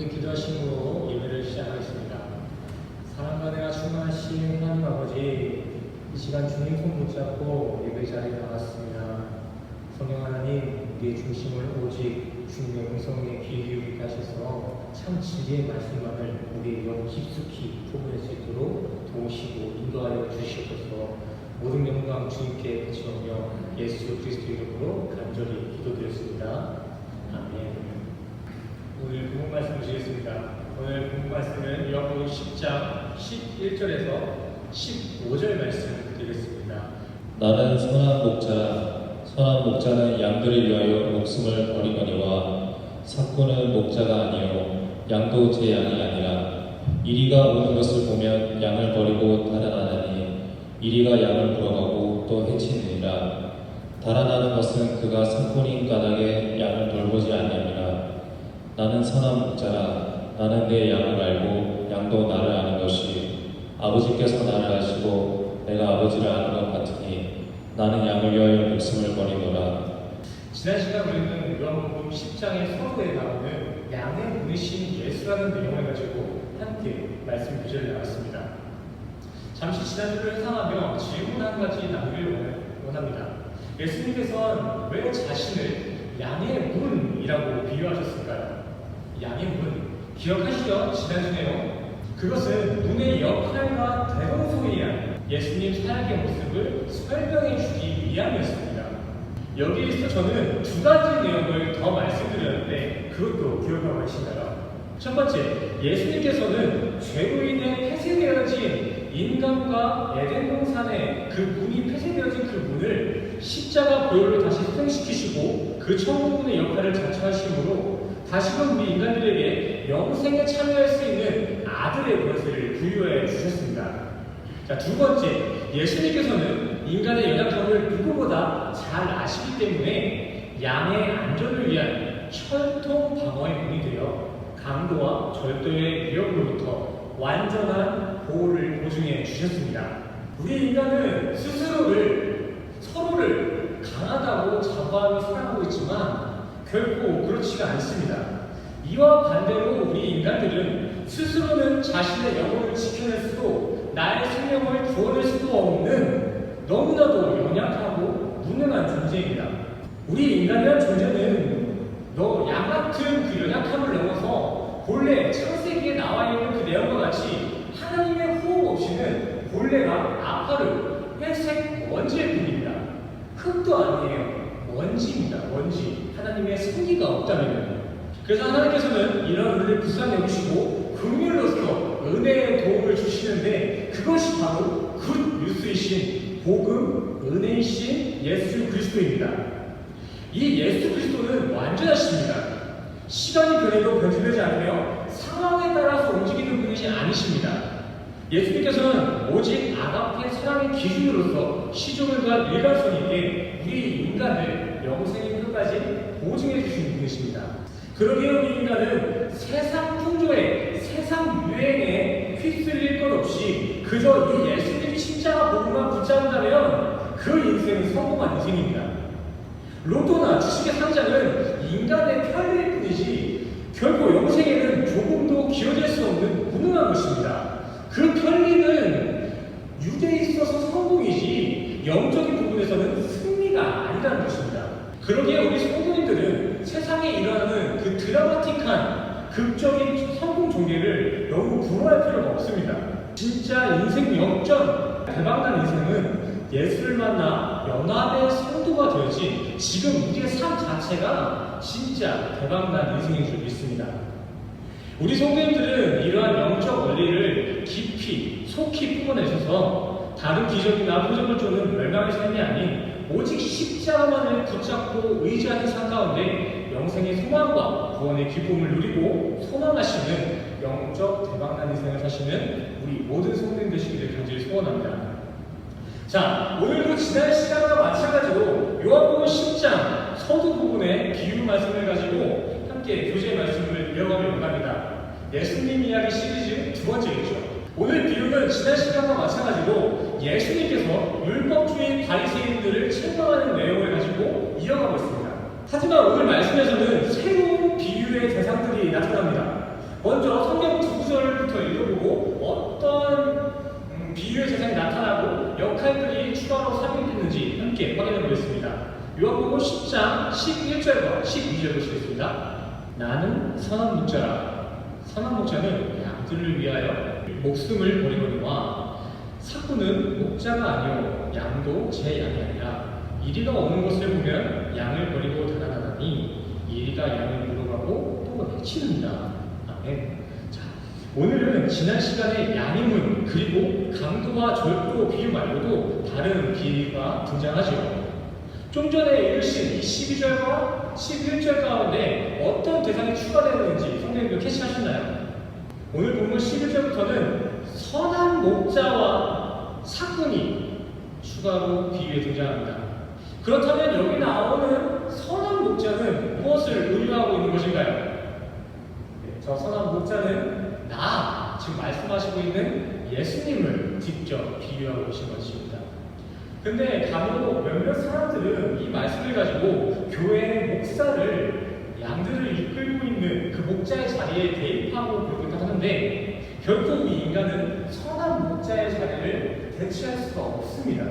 함께 기도하심으로 예배를 시작하겠습니다. 사랑과 은혜가 충만하신 하나님 아버지, 이 시간 주님 손 붙잡고 예배 자리에 나왔습니다. 성령 하나님, 우리의 중심을 오직 주님의 음성에 귀 기울이게 하셔서 참 진리의 말씀만을 우리의 영 깊숙이 포부할 수 있도록 도우시고 인도하여 주시옵소서. 모든 영광 주님께 바치오며 예수 그리스도 이름으로 간절히 기도드렸습니다. 아멘. 오늘 본문 말씀 보시겠습니다. 오늘 본문 말씀은 요한복음 10장 11절에서 15절 말씀 드리겠습니다. 나는 선한 목자라. 선한 목자는 양들을 위하여 목숨을 버리거니와 삭구는 목자가 아니요 양도 제 양이 아니라 이리가 오는 것을 보면 양을 버리고 달아나느니 이리가 양을 물어가고 또 해치느니라. 달아나는 것은 그가 산포인 까닭에 양을 돌보지 아니함이라. 나는 선한 목자라. 나는 내 양을 알고 양도 나를 아는 것이 아버지께서 나를 아시고 내가 아버지를 아는 것 같으니 나는 양을 위하여 목숨을 버리노라. 지난 시간 우리는 요한복음 10장의 서두에 나오는 양의 분이신 예수라는 내용을 가지고 함께 말씀 구절을 나눴습니다. 잠시 지난주를 회상하며 질문 한 가지 남기를 원합니다. 예수님께서는 왜 자신을 양의 문이라고 비유하셨을까요? 양의 문, 기억하시죠? 지난주 내용. 그것은 문의 역할과 대동소이한 예수님 사역의 모습을 설명해 주기 위함이었습니다. 여기에서 저는 두 가지 내용을 더 말씀드렸는데 그것도 기억하고 계신가요? 첫 번째, 예수님께서는 죄로 인해 폐쇄되어진 인간과 에덴 동산의 그 문이 폐쇄되어진 그 문을 십자가 보혈로 다시 수행시키시고 그 천국문의 역할을 자처하심으로 다시금 우리 인간들에게 영생에 참여할 수 있는 아들의 권세를 부여해 주셨습니다. 자, 두 번째, 예수님께서는 인간의 연약함을 누구보다 잘 아시기 때문에 양의 안전을 위한 철통 방어의 문이 되어 강도와 절도의 위협으로부터 완전한 보호를 보증해 주셨습니다. 우리 인간은 서로를 강하다고 자부하며 살아가고 있지만 결코 그렇지가 않습니다. 이와 반대로 우리 인간들은 스스로는 자신의 영혼을 지켜낼 수도 나의 생명을 구원할 수도 없는 너무나도 연약하고 무능한 존재입니다. 우리 인간이란 존재는 양 같은 그 연약함을 넘어서 본래 창세기에 나와 있는 그 내용과 같이 하나님의 호흡 없이는 본래가 아파르, 회색 먼지일 뿐입니다. 흙도 아니에요. 먼지입니다. 먼지. 하나님의 생기가 없다면. 그래서 하나님께서는 이런 우리를 불쌍히 여기시고 긍휼로서 은혜의 도움을 주시는데 그것이 바로 굿 뉴스이신 복음, 은혜이신 예수 그리스도입니다. 이 예수 그리스도는 완전하십니다. 시간이 변해도 변질되지 않으며 상황에 따라서 움직이는 분이 아니십니다. 예수님께서는 오직 아가페 사랑의 기준으로서 시종일관 일관성 있게 우리 인간을 영생의 끝까지 보증해 주시는 분이십니다. 그러기에 우리 인간은 세상 풍조에 세상 유행에 휩쓸릴 것 없이 그저 이 예수님 십자가 복음만 붙잡는다면 그 인생은 성공한 인생입니다. 로또나 주식의 상장은 인간의 편리일 뿐이지 결코 영생에는 조금도 기여될 수 없는 무능한 것입니다. 그 편리는 유대에 있어서 성공이지 영적인 부분에서는 승리가 아니라는 것입니다. 그러기에 우리 성도님들은 세상에 일어나는 그 드라마틱한 극적인 성공 종례를 너무 부러워할 필요가 없습니다. 진짜 인생 역전 대박난 인생은 예수를 만나 연합의 성도가 되어진 지금 우리의 삶 자체가 진짜 대박난 인생인 줄 믿습니다. 우리 성도님들은 이러한 영적 원리를 깊이 속히 뿜어내셔서 다른 기적이나 표적을 쫓는 멸망의 삶이 아닌 오직 십자가만을 붙잡고 의지하는 삶 가운데 영생의 소망과 구원의 기쁨을 누리고 소망하시는 영적 대박난 인생을 사시는 우리 모든 성도님 되시기를 간절히 소원합니다. 자, 오늘도 지난 시간과 마찬가지로 요한복음 10장 서두 부분의 비유 말씀을 가지고 함께 교제 말씀을 이어가려 합니다. 예수님 이야기 시리즈 두 번째이죠. 오늘 비유는 지난 시간과 마찬가지로 예수님께서 율법주의 바리새인들을 책망하는 내용을 가지고 이어가고 있습니다. 하지만 오늘 말씀에서는 새로운 비유의 대상들이 나타납니다. 먼저 성경 두 구절부터 읽어보고 어떤 비유의 세상이 나타나고 역할들이 추가로 삽입됐는지 함께 확인해 보겠습니다. 요한복음 10장 11절과 12절 보시겠습니다. 나는 선한 목자라. 선한 목자는 양들을 위하여 목숨을 버리거니와 삭구는 목자가 아니요 양도 제 양이 아니라 이리가 오는 것을 보면 양을 버리고 달아나니 이리가 양을 물어가고 또 해치는다. 아멘. 자, 오늘은 지난 시간에 양임은 그리고 강도와 절도 비유 말고도 다른 비유가 등장하죠. 좀 전에 읽으신 이 12절과 11절 가운데 어떤 대상이 추가되는지 성경님도 캐치하셨나요? 오늘 본문 11절부터는 선한 목자와 삭군이 추가로 비유에 등장합니다. 그렇다면 여기 나오는 선한 목자는 무엇을 의미하고 있는 것인가요? 저 선한 목자는 지금 말씀하시고 있는 예수님을 직접 비유하고 계신 것입니다. 근데 간혹 몇몇 사람들은 이 말씀을 가지고 교회의 목사를 양들을 이끌고 있는 그 목자의 자리에 대입하고 그러기도 하는데 결국 이 인간은 선한 목자의 자리를 대체할 수가 없습니다.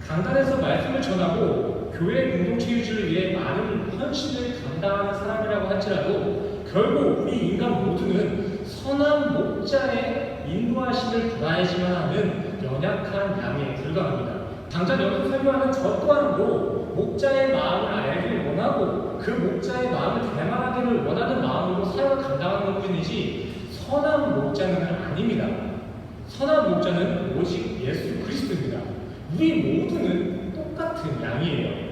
강단에서 말씀을 전하고 교회 공동체 유지를 위해 많은 헌신을 감당하는 사람이라고 할지라도 결국 우리 인간 모두는 선한 목자의 인도하심을 받아야지만 하는 연약한 양에 불과합니다. 당장 여기서 설교하는 저 또한도 목자의 마음을 알기를 원하고 그 목자의 마음을 닮아가기를 원하는 마음으로 사역을 감당하는 것뿐이지 선한 목자는 아닙니다. 선한 목자는 오직 예수 그리스도입니다. 우리 모두는 똑같은 양이에요.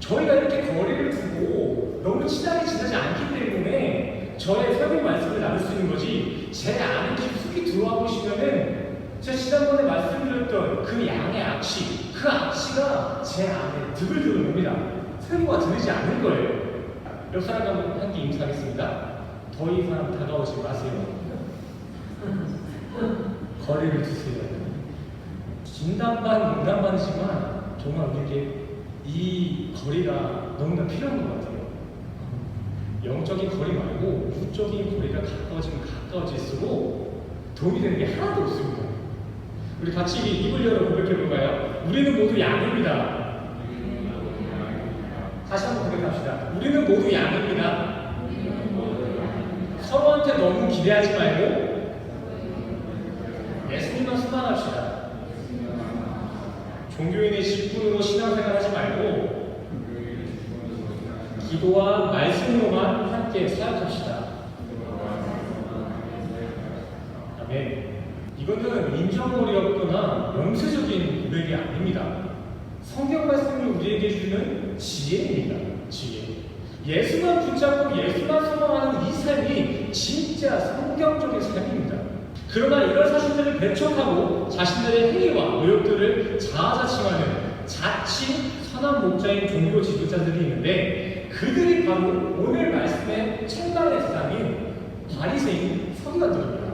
저희가 이렇게 거리를 두고 너무 친하게 지내지 않기 때문에 저의 설교 말씀을 나눌 수 있는 거지 제 안에 깊숙이 들어와 보시면은 제가 지난번에 말씀드렸던 그 양의 악취, 그 악취가 제 안에 드글드글 옵니다. 설교가 들리지 않을 거예요. 옆 사람과 함께 인사하겠습니다. 더 이상 다가오지 마세요. 거리를 두세요. 진담반, 농담반이지만 정말 우리에게 이 거리가 너무나 필요한 것 같아요. 영적인 거리 말고 육적인 거리가 가까워지면 가까워질수록 도움이 되는 게 하나도 없습니다. 우리 같이 입을 열어 고백해볼까요? 우리는 모두 양입니다. 다시 한번 고백합시다. 우리는 모두 양입니다. 서로한테 너무 기대하지 말고 예수님만 소망합시다. 종교인의 직분으로 신앙생활 하지 말고 기도와 말씀으로만 함께 사역합시다. 아멘. 이거는 인정머리였거나 명세적인 고백이 아닙니다. 성경 말씀을 우리에게 주는 지혜입니다. 지혜. 예수만 붙잡고 예수만 소망하는 이 삶이 진짜 성경적인 삶입니다. 그러나 이런 사실들을 배척하고 자신들의 행위와 노력들을 자아자칭하는 자칭 선한 목자인 종교 지도자들이 있는데 그들이 바로 오늘 말씀의 책망의 대상인 바리새인 서기관들입니다.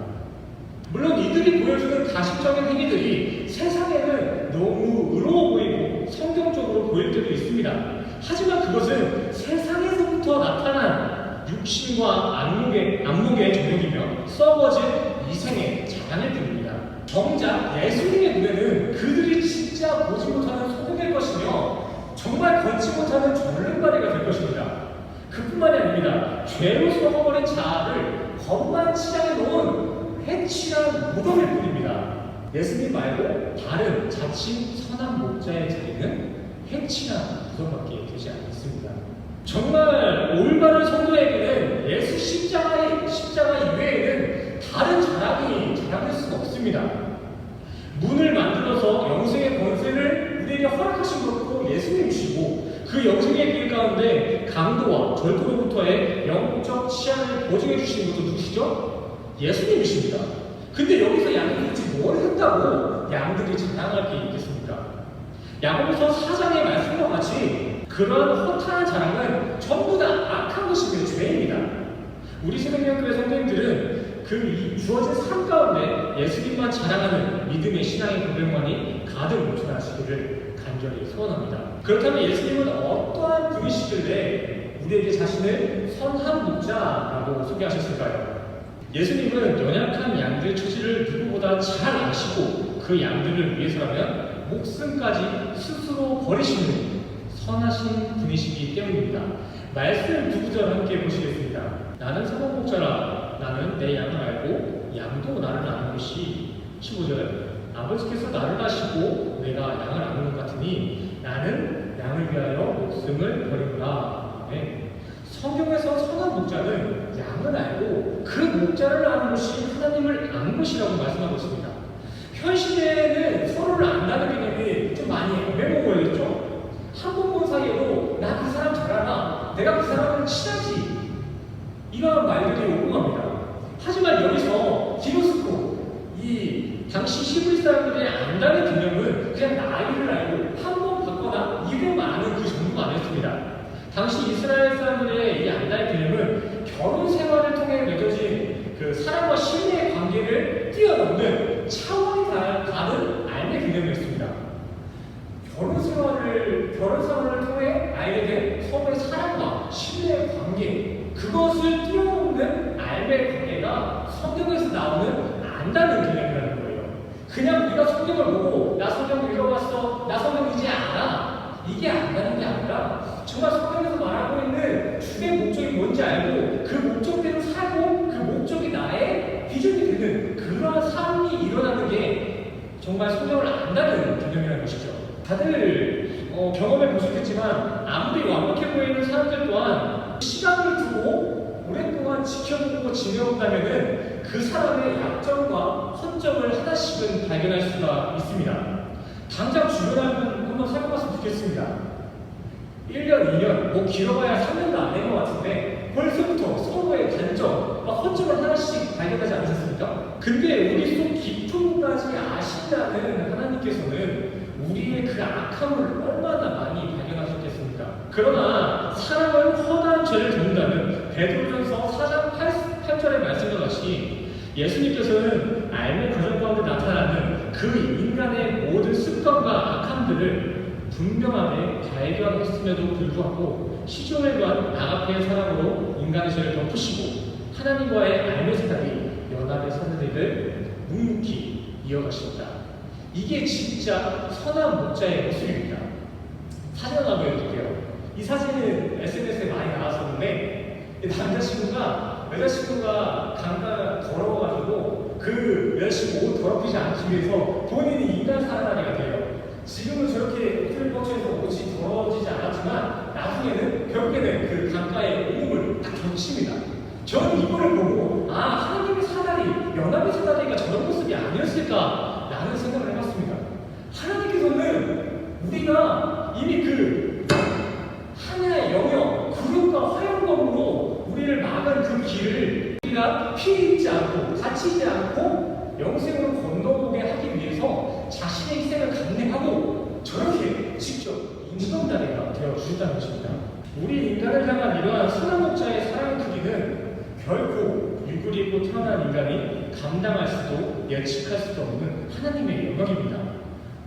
물론 이들이 보여주는 가식적인 행위들이 세상에는 너무 의로워 보이고 성경적으로 보일 때도 있습니다. 하지만 그것은 세상에서부터 나타난 육신과 안목의 정욕이며 썩어진 이생의 자랑일 뿐입니다. 정작 예수님의 눈에는 그들이 진짜 보지 못하는 소금일 것이며 정말 걷지 못하는 절름발이가 될 것입니다. 그뿐만이 아닙니다. 죄로 썩어버린 자아를 겁만 치장해 놓은 해치한 무덤일 뿐입니다. 예수님 말고 다른 자칭 선한 목자의 자리는 해치한 무덤밖에 되지 않습니다. 정말 올바른 성도에게는 예수 십자가 이외에는 다른 자랑이 자랑될 수가 없습니다. 문을 만들어서 영생의 권세를 우리에게 허락하신 것도 예수님이시고 그 영생의 길 가운데 강도와 절도로부터의 영적 치안을 보증해 주시는 것도 누구시죠? 예수님이십니다. 근데 여기서 양들이 도대체 뭘 했다고 양들이 자랑할 게 있겠습니까? 야고보서 4장의 말씀과 같이 그러한 허탄한 자랑은 전부 다 악한 것이며 죄입니다. 우리 새벽교회 선생님들은 그 주어진 삶 가운데 예수님만 자랑하는 믿음의 신앙의 고백만이 가득 넘쳐나시기를 간절히 소원합니다. 그렇다면 예수님은 어떠한 분이시길래 우리에게 자신을 선한 목자라고 소개하셨을까요? 예수님은 연약한 양들의 처지를 누구보다 잘 아시고 그 양들을 위해서라면 목숨까지 스스로 버리시는 선하신 분이시기 때문입니다. 말씀 두 구절 함께 보시겠습니다. 나는 선한 목자라. 나는 내 양을 알고 양도 나를 아는 것이 15절. 아버지께서 나를 아시고 내가 양을 아는 것 같으니 나는 양을 위하여 목숨을 버리노라. 네. 성경에서 선한 목자는 양을 알고 그 목자를 아는 것이 하나님을 아는 것이라고 말씀하고 있습니다. 현 시대에는 서로를 안다는 개념이 좀 많이 애매모호해졌죠. 한 번 본 사이에도 나 그 사람 잘 알아, 내가 그 사람을 친하지, 이런 말들이 오고갑니다. 하지만 여기서 디도스코, 이 당시 히브리 사람들의 안다는 개념은 그냥 나이를 알고 한 번 봤거나 이름 아는 그 정도가 아니었습니다. 당시 이스라엘 사람들의 이 안다의 개념은 결혼 생활을 통해 맺어진 그 사람과 신의 관계를 뛰어넘는 차원이 다른 알의 개념이었습니다. 결혼 생활을 통해 알게 된 서로의 사랑과 신의 관계, 그것을 뛰어넘는 알의 관계가 성경에서 나오는 안다는 개념이라는 거예요. 그냥 우리가 성경을 보고 나 성경 읽어봤어, 나 성경 이제 알아, 이게 안다는 게 아니라 정말 성경에서 말하고 있는 주의 목적이 뭔지 알고 그 목적대로 살고 그 목적이 나의 비전이 되는 그러한 삶이 일어나는 게 정말 성경을 안다는 개념이라는 것이죠. 다들 경험해 보셨겠지만 아무리 완벽해 보이는 사람들 또한 시간을 두고 오랫동안 지켜보고 지내온다면 그 사람의 약점과 헌점을 하나씩은 발견할 수가 있습니다. 당장 주변 한번 살펴봤으면 좋겠습니다. 1년, 2년, 뭐 길어봐야 3년도 안 된 것 같은데 벌써부터 서로의 단점, 헌점을 하나씩 발견하지 않으셨습니까? 근데 우리 속 깊음까지 아신다는 하나님께서는 우리의 그 악함을 얼마나 많이 발견하셨겠습니까? 그러나 사람은 허다한 죄를 짓는다는 베드로전서 4장 8절의 말씀과 같이 예수님께서는 알의 과정 가운데 나타나는 그 인간의 모든 습관과 악함들을 분명하게 발견했음에도 불구하고 시종일관 나아가의 사랑으로 인간의 죄를 덮으시고 하나님과의 알의 사랑이 연합의 사람들을 묵묵히 이어가십니다. 이게 진짜 선한 목자의 모습입니다. 사진 하나 보여드릴게요. 이 사진은 SNS에 많이 나왔었는데 여자친구가 강가가 더러워가지고 그 여자친구 옷 더럽히지 않기 위해서 본인이 인간 사랑하게 돼요. 지금은 저렇게 옷을 거쳐서 옷이 더러워지지 않았지만 나중에는 결국에는 그 강가의 오목을 딱 적십니다. 저는 이거를 보고 하나님의 사다리, 연합의 사다리가 저런 모습이 아니었을까 라는 생각을 해봤습니다. 하나님께서는 우리가 이미 그 하나의 영역, 구름과 화영검으로 우리를 막은 그 길을 우리가 피해 있지 않고 다치지 않고 영생으로 건너오게 하기 위해서 자신의 희생을 감내하고 저렇게 직접 인정자리가 되어주셨다는 것입니다. 우리 인간을 향한 이러한 선한 목자의 사랑의 크기는 결코 유구리 입고 태어난 인간이 감당할 수도 예측할 수도 없는 하나님의 영역입니다.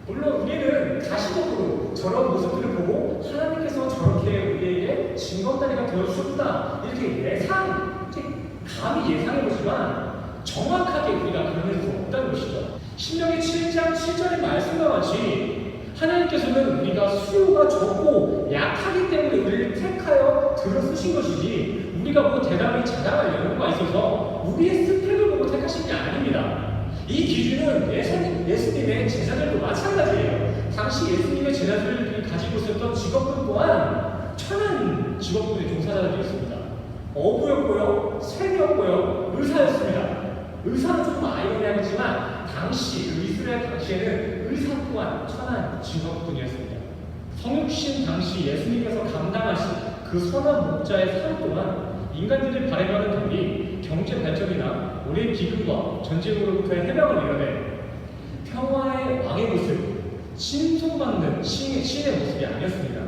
물론 우리는 가시적으로 저런 모습들을 보고 하나님께서 저렇게 우리에게 징검다리가 되어주셨구나 이렇게 감히 예상해보지만 정확하게 우리가 그럴 수 없다는 것이죠. 신명기 7장 7절의 말씀과 같이 하나님께서는 우리가 수요가 적고 약하기 때문에 우리를 택하여 들어쓰신 것이지 우리가 뭐 대단히 자랑할 여유가 있어서 우리의 스펙을 보고 택하신 게 아닙니다. 이 기준은 예수님의 제자들도 마찬가지예요. 당시 예수님의 제자들이 가지고 있었던 직업군 또한 천한 직업군의 종사자들이었습니다. 어부였고요, 셈이었고요, 의사였습니다. 의사는 조금 아이러니하지만 당시 이스라엘 당시에는 의사 또한 천한 직업군이었습니다. 성육신 당시 예수님께서 감당하신 그 선한 목자의 삶 또한 인간들이 바라보는 달리 경제 발전이나 오랜 기근과 전쟁으로부터의 해방을 이뤄내 평화의 왕의 모습, 신송받는 신의 모습이 아니었습니다.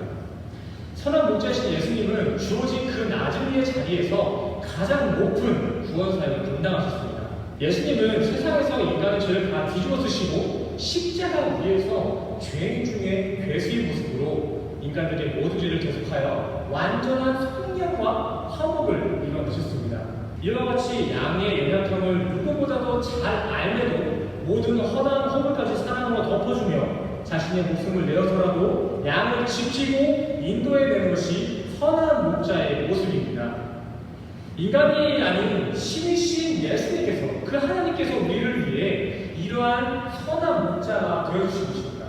선한 목자이신 예수님은 주어진 그 낮은 위의 자리에서 가장 높은 구원 사역을 감당하셨습니다. 예수님은 세상에서 인간의 죄를 다 뒤집어 쓰시고 십자가 위에서 죄인 중에 괴수의 모습으로 인간들의 모든 죄를 대속하여 완전한 속량과 화목을 이뤄내셨습니다. 이와 같이 양의 연약함을 누구보다도 잘 알매도 모든 허다한 허물까지 사랑으로 덮어주며 자신의 목숨을 내어서라도 양을 지키고 인도해내는 것이 선한 목자의 모습입니다. 인간이 아닌 신이신 예수님께서, 그 하나님께서 우리를 위해 이러한 선한 목자가 되어주신 것입니다.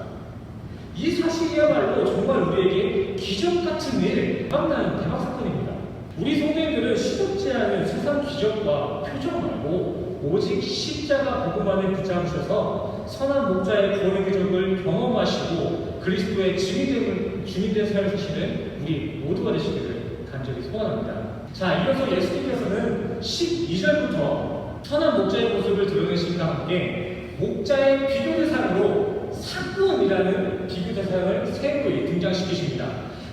이 사실이야말로 정말 우리에게 기적 같은 일, 대박나는 대박 사건입니다. 우리 성도님들은 시덥지 않은 세상 기적과 표적 말고 오직 십자가 복음만을 붙잡으셔서 선한 목자의 구원의 기적을 경험하시고 그리스도의 주민된 삶을 사시는 우리 모두가 되시기를 간절히 소원합니다. 자, 이어서 예수님께서는 12절부터 선한 목자의 모습을 드러내심과 함께 목자의 비교대상으로 사꾼이라는 비교대상을 새로 등장시키십니다.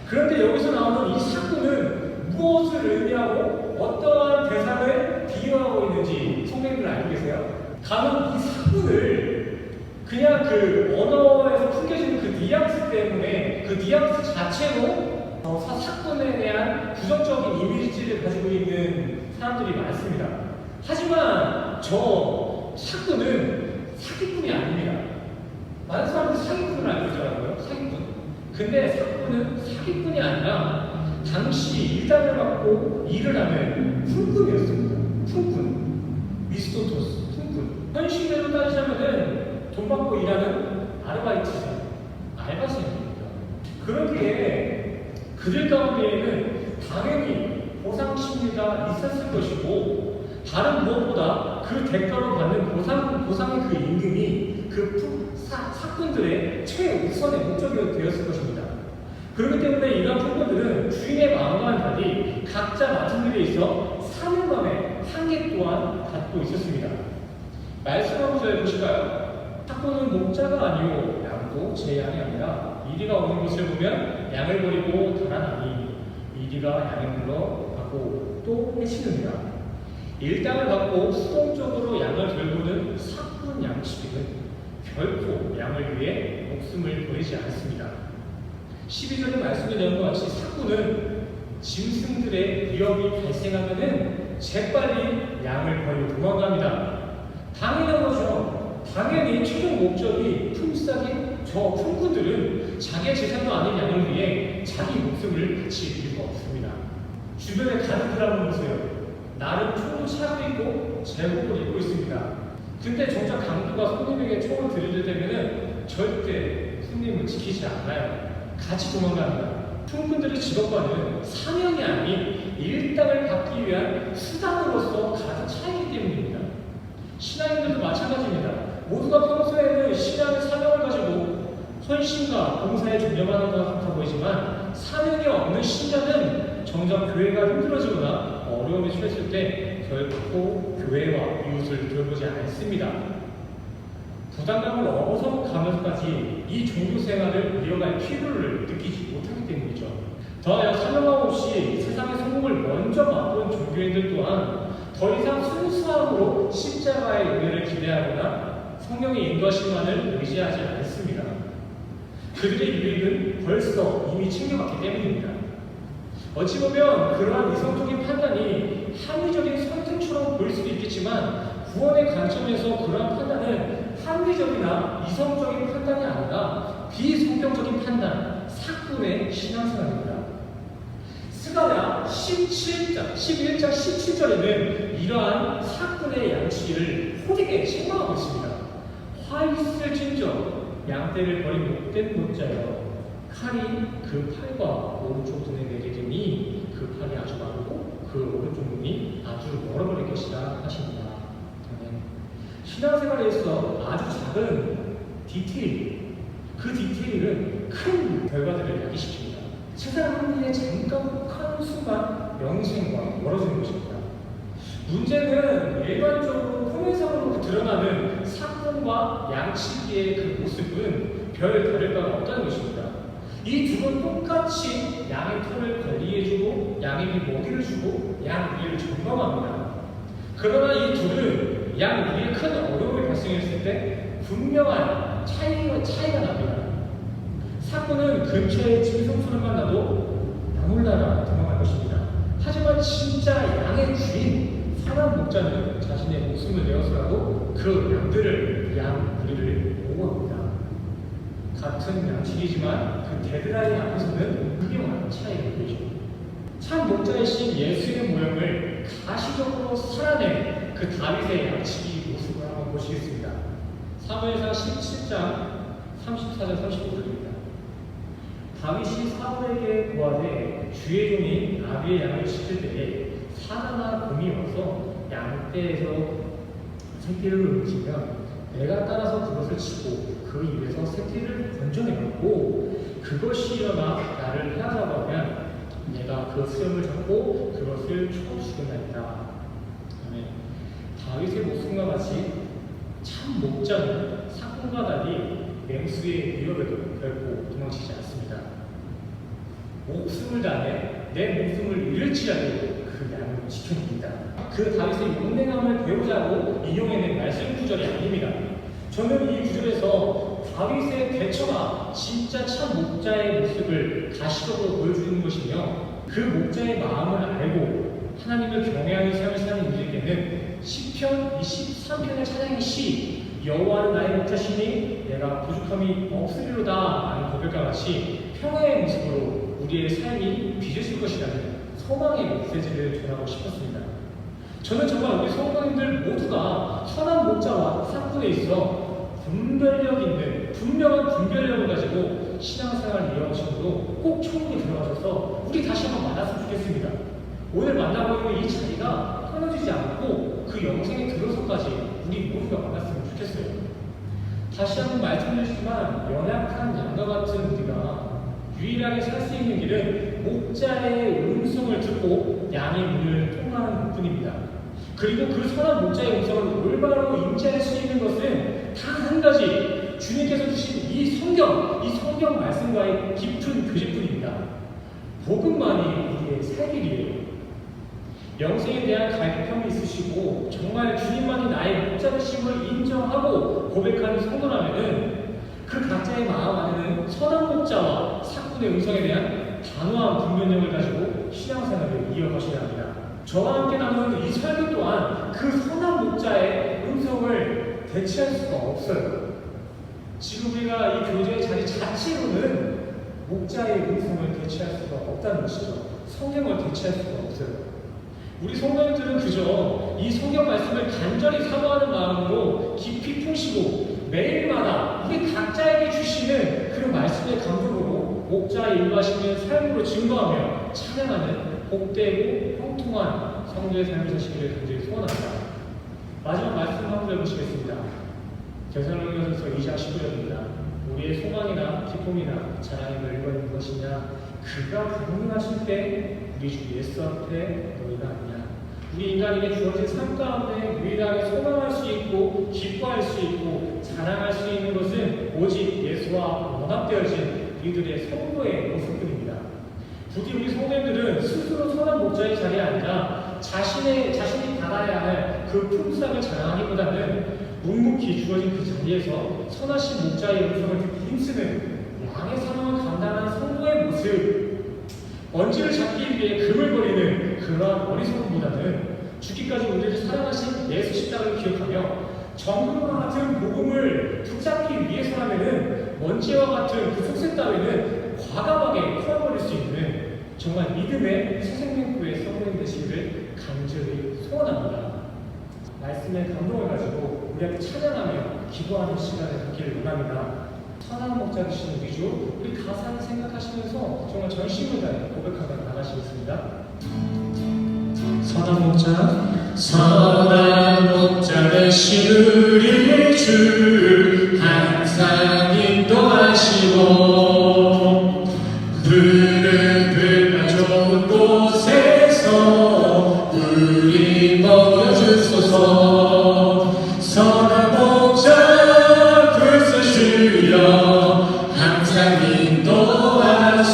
그런데 여기서 나오는 이 사꾼은 무엇을 의미하고 어떠한 대상을 비유하고 있는지 성도님들 알고 계세요? 감히 이 사꾼을 그냥 그 언어에서 풍겨지는 그 뉘앙스 때문에 그 뉘앙스 자체로 사꾼에 대한 부정적인 이미지를 가지고 있는 사람들이 많습니다. 하지만 저 사꾼은 사기꾼이 아닙니다. 많은 사람들이 사기꾼을 알고 있더라고요. 사기꾼. 근데 사꾼은 사기꾼이 아니라 당시 일당을 받고 일을 하는 품꾼이었습니다. 품꾼. 미스토토스. 품꾼. 현실대로 따지자면은 돈 받고 일하는 아르바이트생, 알바생입니다. 그렇기에 그들 가운데에는 당연히 보상 심리가 있었을 것이고 다른 무엇보다 그 대가로 받는 보상의 그 임금이 그 사꾼들의 최우선의 목적이 되었을 것입니다. 그렇기 때문에 이러한 품꾼들은 주인의 마음과는 달리 각자 맡은 일에 있어 사명감의 한계 또한 갖고 있었습니다. 말씀 한 구절 보실까요? 사꾼은 목자가 아니오 양도 제 양이 아니라 이리가 오는 것을 보면 양을 버리고 달아나니 이리가 양을 물러가고 또 해치느니라. 일당을 받고 수동적으로 양을 돌보는 사꾼 양치기는 결코 양을 위해 목숨을 버리지 않습니다. 12절의 말씀에 나온 것 같이 사꾼은 짐승들의 위협이 발생하면은 재빨리 양을 버리고 도망갑니다. 당연한 거죠. 당연히 최종 목적이 품삯인 저 품꾼들은 자기의 재산도 아닌 양을 위해 자기 목숨을 바칠 이유가 없습니다. 주변에 가족들 한번 보세요. 나름 총도 차고 있고 제복을 입고 있습니다. 근데 정작 강도가 손님에게 총을 들이대면은 절대 손님을 지키지 않아요. 같이 도망갑니다. 품꾼들의 직업과는 사명이 아닌 일당을 받기 위한 수단으로서 가득 차이기 때문입니다. 신앙인들도 마찬가지입니다. 모두가 평소에는 신앙의 사명을 가지고 헌신과 봉사에 존재하는 것 같아 보이지만 사명이 없는 신자는 정작 교회가 힘들어지거나 어려움에 처했을 때 결코 교회와 이웃을 돌보지 않습니다. 부담감을 얻어가면서까지 이 종교 생활을 이어갈 필요를 느끼지 못하기 때문이죠. 더하여 사명감 없이 세상의 성공을 먼저 맛본 종교인들 또한 더 이상 순수함으로 십자가의 은혜를 기대하거나 성령의 인도하심만을 의지하지 않습니다. 그들의 유익은 벌써 이미 챙겨갔기 때문입니다. 어찌 보면 그러한 이성적인 판단이 합리적인 선택처럼 보일 수도 있겠지만 구원의 관점에서 그러한 판단은 합리적이나 이성적인 판단이 아니라 비성경적인 판단, 사꾼의 신앙생활입니다. 스가랴 11장 17절에는 이러한 사꾼의 양치기를 호되게 책망하고 있습니다. 화 있을진저 양떼를 버린 못된 목자여 칼이 그 팔과 오른쪽 눈에 내리더니 그 팔이 아주 마르고 그 오른쪽 눈이 아주 멀어버릴 것이라 하십니다. 신앙생활에 있어 아주 작은 디테일, 그 디테일은 큰 결과들을 야기시킵니다. 세상 한 일에 잠깐 혹하는 순간 영생과 멀어지는 것입니다. 문제는 일반적으로 표면상으로 드러나는 사건과 양치기의 그 모습은 별 다를 바가 없다는 것입니다. 이 둘은 똑같이 양의 털을 관리해주고 양에게 먹이를 주고 양 위를 점검합니다. 그러나 이 둘은 양 위에 큰 어려움이 발생했을 때 분명한 차이가 납니다. 사건은 근처에 짐승소리만 나도 나몰라라 도망갈 것입니다. 하지만 진짜 양의 주인 선한 목자는 자신의 목숨을 내어서라도 그 양들을, 양 무리를 보호합니다. 같은 양식이지만 그 데드라인 앞에서는 극명한 차이가 보이죠. 참 목자이신 예수의 모형을 가시적으로 살아낸 그 다윗의 양치기 모습을 한번 보시겠습니다. 사무엘상 17장 34절 35절입니다. 다윗이 사울에게 고하되 주의 종이 나비의 양을 씻을 때에 사자나 곰이 와서 양떼에서 새끼를 움직이면 내가 따라서 그것을 치고 그 입에서 새끼를 건져내고 그것이 일어나 나를 해하자고 하면 내가 그 수염을 잡고 그것을 쳐 죽였나이다. 다윗의 목숨과 같이 참 목자는 사건과 달리 맹수의 위협에도 결코 도망치지 않습니다. 목숨을 다해 내 목숨을 잃을지라도 그 양을 지켜줍니다. 그 다윗의 용맹함을 배우자고 인용해낸 말씀 구절이 아닙니다. 저는 이 구절에서 다윗의 대처가 진짜 참 목자의 모습을 가시적으로 보여주는 것이며 그 목자의 마음을 알고 하나님을 경외하는 삶을 사는 이들에게는 시편 23편의 찬양의 시 여호와는 나의 목자시니 내가 부족함이 없으리로다 라는 고백과 같이 평화의 모습으로 우리의 삶이 빚어질 것이라는 소망의 메시지를 전하고 싶었습니다. 저는 정말 우리 성도님들 모두가 선한 목자와 사건에 있어 분별력 있는 분명한 분별력을 가지고 신앙생활을 이어가시므로 꼭 천국에 들어가셔서 우리 다시 한번 만났으면 좋겠습니다. 오늘 만나고 있는 이 자리가 끊어지지 않고 그 영생에 들어서까지 우리 모두가 만났으면 좋겠어요. 다시 한번 말씀드리지만 연약한 양과 같은 우리가 유일하게 살 수 있는 길은 목자의 음성을 듣고 양의 문을 통하는 것뿐입니다. 그리고 그 선한 목자의 음성을 올바로 인지할 수 있는 것은 단 한 가지, 주님께서 주신 이 성경 말씀과의 깊은 교제뿐입니다. 복음만이 우리의 살 길이에요. 영생에 대한 갈급함이 있으시고 정말 주님만이 나의 목자이심을 인정하고 고백하는 성도라면은 그 각자의 마음 안에는 선한 목자와 사꾼의 음성에 대한 단호한 분별력을 가지고 신앙생활을 이어가셔야 합니다. 저와 함께 나누는 이 설교 또한 그 선한 목자의 음성을 대체할 수가 없어요. 지금 우리가 이 교제의 자리 자체로는 목자의 음성을 대체할 수가 없다는 것이죠. 성경을 대체할 수가 없어요. 우리 성도님들은 그저 이 성경 말씀을 간절히 사모하는 마음으로 깊이 품시고 매일마다 우리 각자에게 주시는 그 말씀의 감동으로 목자의 일하시는 삶으로 증거하며 찬양하는 복되고 형통한 성도의 삶을 사시기를 간절히 소원합니다. 마지막 말씀 한번 해보시겠습니다. 데살로니가서 2장 19절입니다. 우리의 소망이나 기쁨이나 자랑이 멸거 있는 것이냐 그가 강림하실 때 우리 주 예수 앞에 너희가 아니냐. 우리 인간에게 주어진 삶 가운데 유일하게 소망할 수 있고 기뻐할 수 있고 자랑할 수 있는 것은 오직 예수와 연합되어진 우리들의 성도의 모습뿐입니다. 부디 우리 성도들은 스스로 선한 목자의 자리에 앉아 자신이 받아야 할 그 품삯을 자랑하기보다는 묵묵히 주어진 그 자리에서 선하신 목자의 음성을 듣고 힘쓰는 양의 사랑을 감당하는 성도의 모습, 먼지를 잡기 위해 금을 버리는 그러한 어리석음보다는 죽기까지 우리를 사랑하신 예수 십자가를 기억하며 정금과 같은 복음을 붙잡기 위해서라면은 먼지와 같은 그 속셈 따위는 과감하게 풀어버릴 수 있는 정말 믿음의 새생명교회 성도님 되시기를 간절히 소원합니다. 말씀의 감동을 가지고 우리한테 찬양하며 기도하는 시간을 갖기를 원합니다. 선한 목자 되시는 우리 주, 우리 가사를 생각하시면서 정말 전심을 다해 고백하며 나가시겠습니다. 선한 목자 되신 우리 주, 항상 인도하시고 푸른 좋은 곳에서 우리 먹여주소서. 선한 목자 불사 주여 항상 인도하소서.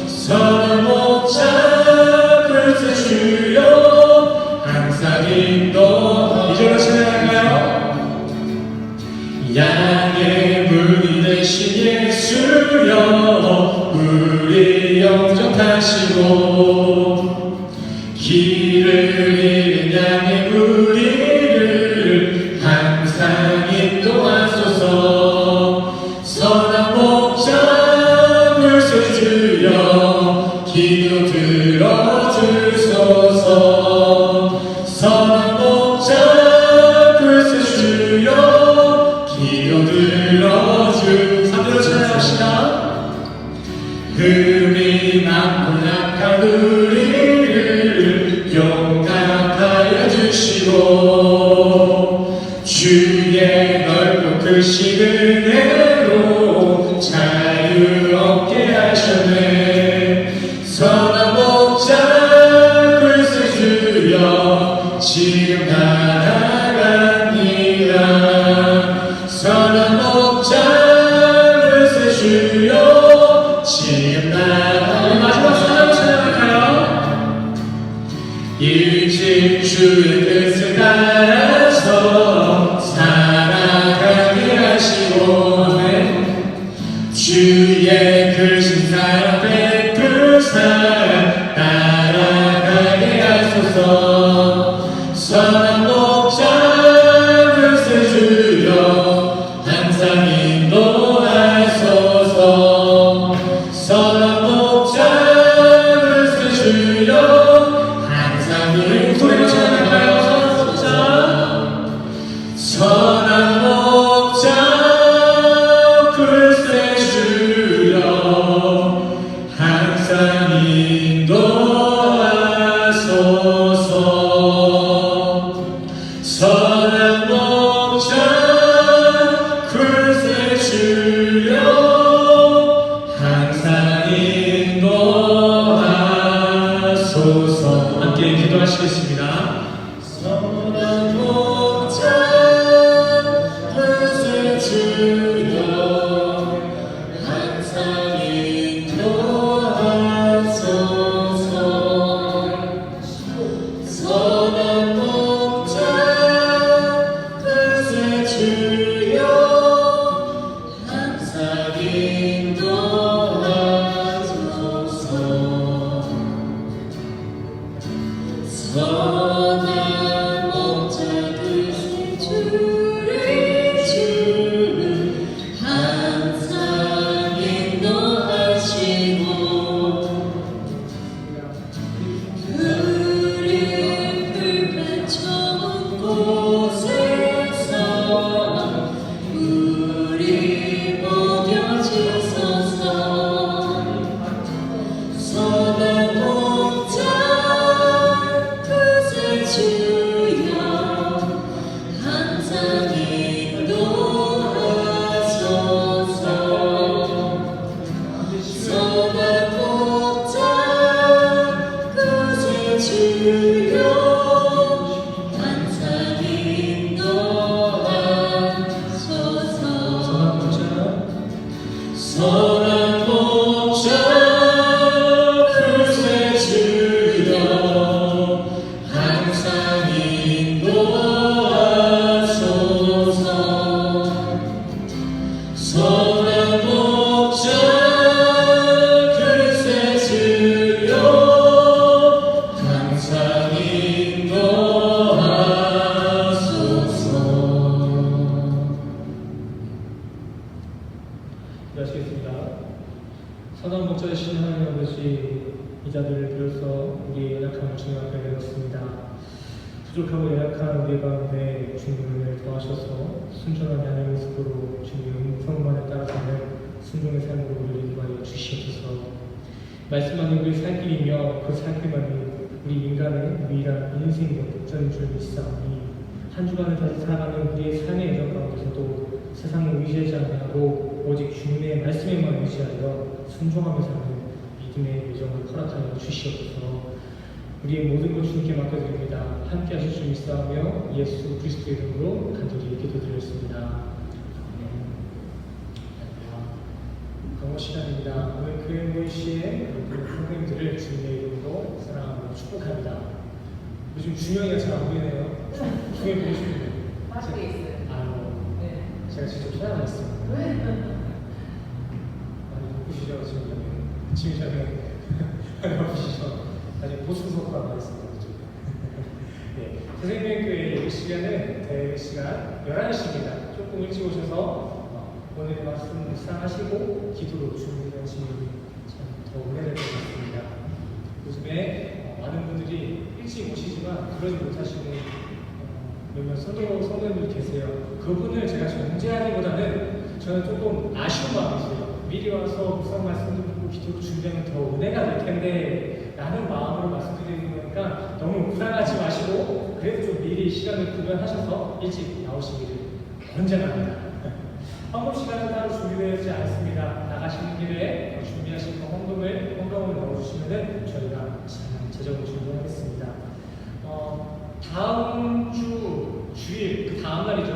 선한 목자 불사 주여 항상 인도. 이제는 찬양할까요? 양의 문이 되시 선한 목자 글쎄 주여 기도 들어주 3대로 찬양합시다. 흠이 많고 약한 우리를 용감하여 주시고 주의 넓고 크신 은혜로 자유 얻게 하셨네. 선한 목자 글쎄 주여 지금 날아갑니다. 선한 목자 글쎄 주여 지금 날아갑니다. 마지막 찬양 찬양할까요? 일찍 주의 뜻을 따라서 살아가게 하시고 주의 크신 사랑 베푸사 따라가게 하소서. 선한 목자 글쎄 주여 항상 인도하소서. 선한 목자 글쎄 주여 항상 인도하소서. 선한 목자 글쎄 주여 항상 인도하소서. 선한 목자 글쎄 주여 항상 인도하소서. 함께 기도하시겠습니다. 선한 목자 글쎄 주여 항상 인도하소서. 선한 목자 글쎄 주여 항상 인도하소서. 선한 목자 글쎄 주를 주는 항상 인도하시고 그를 불만 좋은 곳에서 우리 먹여주소서. 선한 목자 글쎄 주여 항상 인도하소서. 선한 목자 글쎄 주여 항상 인도하소서. 선한 목자 글쎄 주여 항상 인도하소서. 선한 목자 글쎄 주여 항상 인도하소서. 기도하시겠습니다. 선한 목자 되신 하나님 아버지, 이 자들을 비로소 우리의 연약함을 주님 앞에 내놓습니다. 부족하고 연약한 우리 가운데 주님을 도와셔서 순전한 양의 모습으로 주님 성만에 따라가는 순종의 삶으로 우리를 인도하여 주시옵소서. 말씀만이 우리의 살 길이며 그 살 길만이 우리 인간의 유일한 인생의 목적인 줄 믿사오니 한 주간을 다시 살아가는 우리의 삶의 여정 가운데서도 세상을 의지하지 아니하고 오직 주님의 말씀에만 의지하여 순종하며 사는 믿음의 여정을 허락하여 주시옵소서. 우리의 모든 것 주님께 맡겨드립니다. 함께 하실 줄 믿사오며 예수 그리스도의 이름으로 간절히 기도드렸습니다. 강호 시간입니다. 오늘 교회 모임 시에 선생님들을 주님의 이름으로 사랑하며 축복합니다. 요즘 준영이가 잘 안 보이네요. 중에 보시면 빠지게 있어요. 네. 제가 직접 찾아냈어요. 왜? 많이 바쁘시죠? 지금 저는 많이 바쁘시죠? 아직 보충석과 나왔습니다. 네, 선생님의 교회 예배 시간은 대회 시간 11시입니다. 조금 일찍 오셔서 오늘의 말씀 묵상하시고 기도로 준비하시면 더 은혜될 것 같습니다. 요즘에 많은 분들이 일찍 오시지만 그러지 못하시는 몇몇 성도님들 계세요. 그분을 제가 정죄하기보다는 저는 조금 아쉬운 마음이 있어요. 미리 와서 묵상 말씀도 듣고 기도 준비하면 더 은혜가 될 텐데 라는 마음으로 말씀드리는 거니까 너무 불안하지 마시고 그래도 좀 미리 시간을 구별하셔서 일찍 나오시기를 권장합니다. 헌금 시간은 따로 준비되어 있지 않습니다. 나가시는 길에 준비하신 헌금을 넣어주시면 저희가 재정을 준비하겠습니다. 다음 주일, 그 다음 날이죠.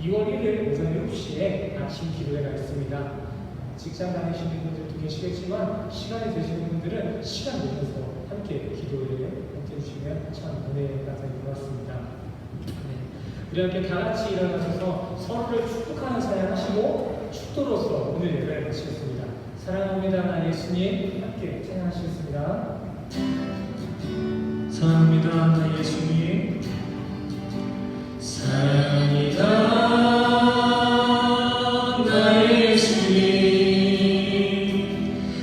2월 1일 오전 7시에 아침 기도회가 있습니다. 직장 다니시는 분들도 계시겠지만 시간이 되시는 분들은 시간 내셔서 함께 기도회에 함께 해주시면 참 은혜가 될 것 같습니다. 우리 함께 다 같이 일어나셔서 서로를 축복하는 사냥 하시고 축도로서 오늘 예배를 마치겠습니다. 사랑합니다 나 예수님 함께 찬양하시겠습니다. 사랑합니다 나 예수님 사랑합니다 나 예수님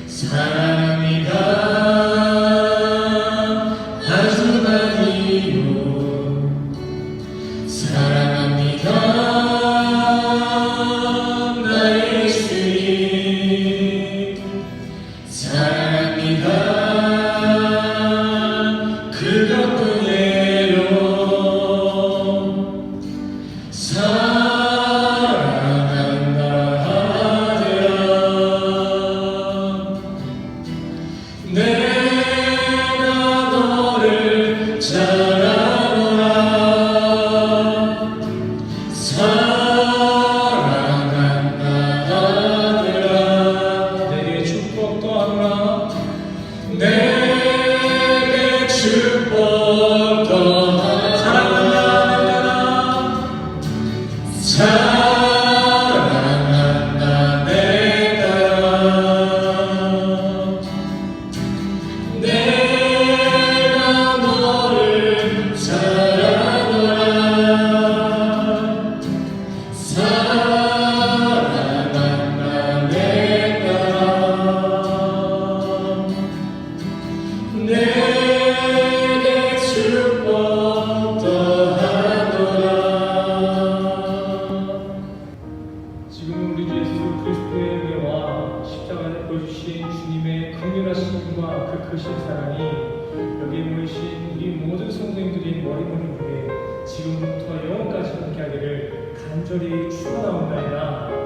사랑합니다 아주 많이요 사랑합니다 나 예수님 사랑합니다 그것뿐이에요 사랑한다 하더라 내가 너를 잘 알아라 사랑한다 하더라 내게 축복 더하노라 내게 축복 더하노라 사랑한다 내 딸아 내가 너를 잘 알아라 사랑한다 내 딸아 내게 축복 더하노라 지금 우리 주 예수 그리스도의 은혜와 십자가에 보여주신 주님의 긍휼하심과 그 크신 사랑이 여기에 모이신 우리 모든 성도님들의 머리머리 위에 지금부터 영원까지 함께하기를 간절히 축원하옵나이다.